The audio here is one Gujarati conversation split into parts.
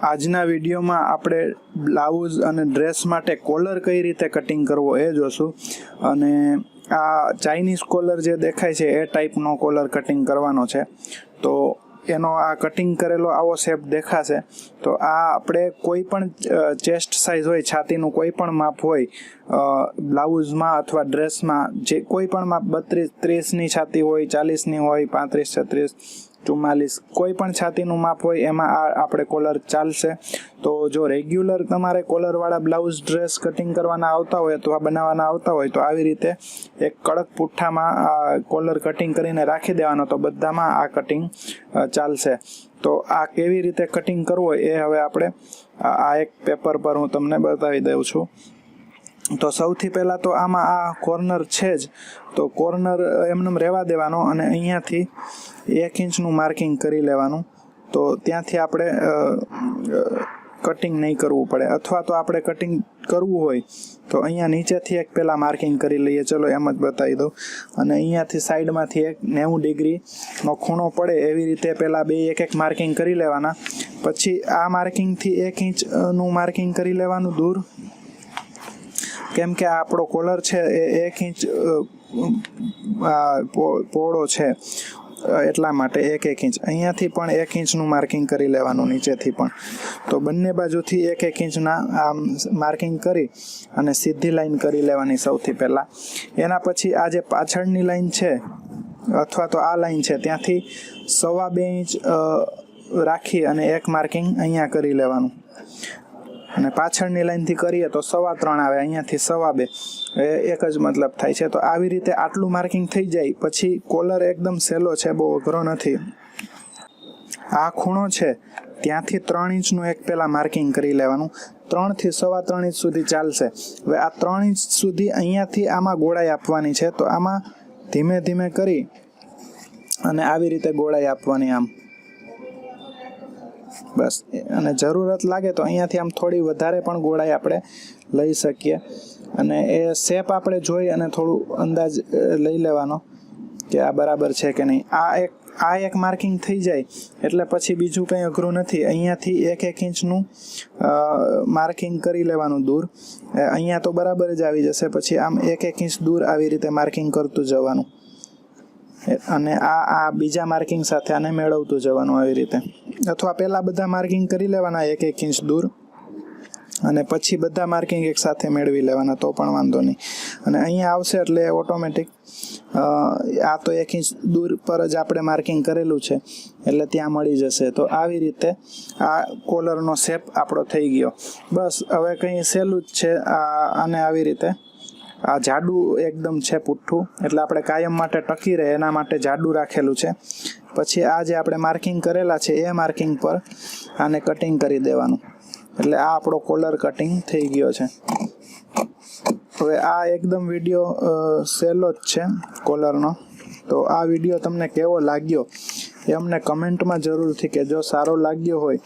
આજના વિડીયોમાં આપણે બ્લાઉઝ અને ડ્રેસ માટે કોલર કઈ રીતે કટિંગ કરવો એ જોશું અને આ ચાઇનીઝ કોલર જે દેખાય છે એ ટાઈપનો કોલર કટિંગ કરવાનો છે તો એનો આ કટિંગ કરેલો આવો શેપ દેખાશે તો આ આપણે કોઈ પણ ચેસ્ટ સાઇઝ હોય છાતીનું કોઈ પણ માપ હોય બ્લાઉઝમાં અથવા ડ્રેસમાં જે કોઈ પણ માપ 32-30ની છાતી હોય 40ની હોય 35-36 44 કોઈ પણ છાતીનું માપ હોય એમાં આ આપણે કોલર ચાલશે તો જો રેગ્યુલર તમારે કોલરવાળા બ્લાઉઝ ડ્રેસ કટિંગ કરવાના આવતા હોય અથવા બનાવવાના આવતા હોય તો આવી રીતે એક કડક પુઠ્ઠામાં આ કોલર કટિંગ કરીને રાખી દેવાનો તો બધામાં આ કટિંગ ચાલશે તો આ કેવી રીતે કટિંગ કરવું એ હવે આપણે આ એક પેપર પર હું તમને બતાવી દઉં છું તો સૌથી પહેલાં તો આમાં આ કોર્નર છે જ તો કોર્નર એમને રહેવા દેવાનો અને અહીંયાથી 1 ઇંચનું માર્કિંગ કરી લેવાનું તો ત્યાંથી આપણે કટિંગ નહીં કરવું પડે અથવા તો આપણે કટિંગ કરવું હોય તો અહીંયા નીચેથી એક પહેલાં માર્કિંગ કરી લઈએ ચલો એમ જ બતાવી દઉં અને અહીંયાથી સાઈડમાંથી એક 90 ડિગ્રીનો ખૂણો પડે એવી રીતે પહેલાં બે એક માર્કિંગ કરી લેવાના પછી આ માર્કિંગથી 1 ઇંચનું માર્કિંગ કરી લેવાનું દૂર કેમ કે આપણો કોલર છે એ 1 ઇંચ પહોળો છે એટલા માટે 1 ઇંચ અહીંયાથી પણ 1 ઇંચનું માર્કિંગ કરી લેવાનું નીચેથી પણ તો બંને બાજુથી 1 ઇંચના આમ માર્કિંગ કરી અને સીધી લાઈન કરી લેવાની સૌથી પહેલાં એના પછી આ જે પાછળની લાઈન છે અથવા તો આ લાઈન છે ત્યાંથી 2.5 ઇંચ રાખી અને એક માર્કિંગ અહીંયા કરી લેવાનું અને પાછળની લાઈનથી કરીએ તો 3.25 આવે અહીંયાથી 2.5 એક જ મતલબ થાય છે તો આવી રીતે આટલું માર્કિંગ થઈ જાય પછી કોલર એકદમ સહેલો છે બહુ અઘરો નથી આ ખૂણો છે ત્યાંથી 3 ઇંચનું એક પહેલાં માર્કિંગ કરી લેવાનું 3 થી 3.25 ઇંચ સુધી ચાલશે હવે આ 3 ઇંચ સુધી અહીંયાથી આમાં ગોળાઈ આપવાની છે તો આમાં ધીમે ધીમે કરી અને આવી રીતે ગોળાઈ આપવાની આમ બસ અને જરૂરત લાગે તો અહીંયાથી આમ થોડી વધારે પણ ગોળાઈ આપણે લઈ શકીએ અને એ શેપ આપણે જોઈ અને થોડું અંદાજ લઈ લેવાનો કે આ બરાબર છે કે નહીં આ એક માર્કિંગ થઈ જાય એટલે પછી બીજું કંઈ અઘરું નથી અહીંયાથી 1 ઇંચનું માર્કિંગ કરી લેવાનું દૂર અહીંયા તો બરાબર જ આવી જશે પછી આમ 1 ઇંચ દૂર આવી રીતે માર્કિંગ કરતું જવાનું અને આ બીજા માર્કિંગ સાથે આને મેળવતું જવાનું આવી રીતે અથવા પહેલાં બધા માર્કિંગ કરી લેવાના 1 ઇંચ દૂર અને પછી બધા માર્કિંગ એક સાથે મેળવી લેવાના તો પણ વાંધો નહીં અને અહીંયા આવશે એટલે ઓટોમેટિક આ તો 1 ઇંચ દૂર પર જ આપણે માર્કિંગ કરેલું છે એટલે ત્યાં મળી જશે તો આવી રીતે આ કોલરનો શેપ આપણો થઈ ગયો બસ હવે કંઈ સહેલું જ છે આને આવી રીતે આ જાડું એકદમ છે પુઠ્ઠું એટલે આપણે કાયમ માટે ટકી રહે એના માટે જાડું રાખેલું છે પછી આ જે આપણે માર્કિંગ કરેલા છે એ માર્કિંગ પર આને કટિંગ કરી દેવાનું એટલે આ આપણો કોલર કટિંગ થઈ ગયો છે હવે આ એકદમ વિડીયો સહેલો જ છે કોલરનો તો આ વિડીયો તમને કેવો લાગ્યો એ અમને કમેન્ટમાં જરૂરથી કહેજો સારો લાગ્યો હોય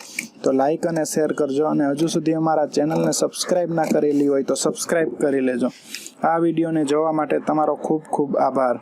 તો લાઈક અને શેર કરજો અને હજુ સુધી અમારા ચેનલને સબસ્ક્રાઈબ ના કરેલી હોય તો સબસ્ક્રાઈબ કરી લેજો આ વિડીયોને જોવા માટે તમારો ખૂબ ખૂબ આભાર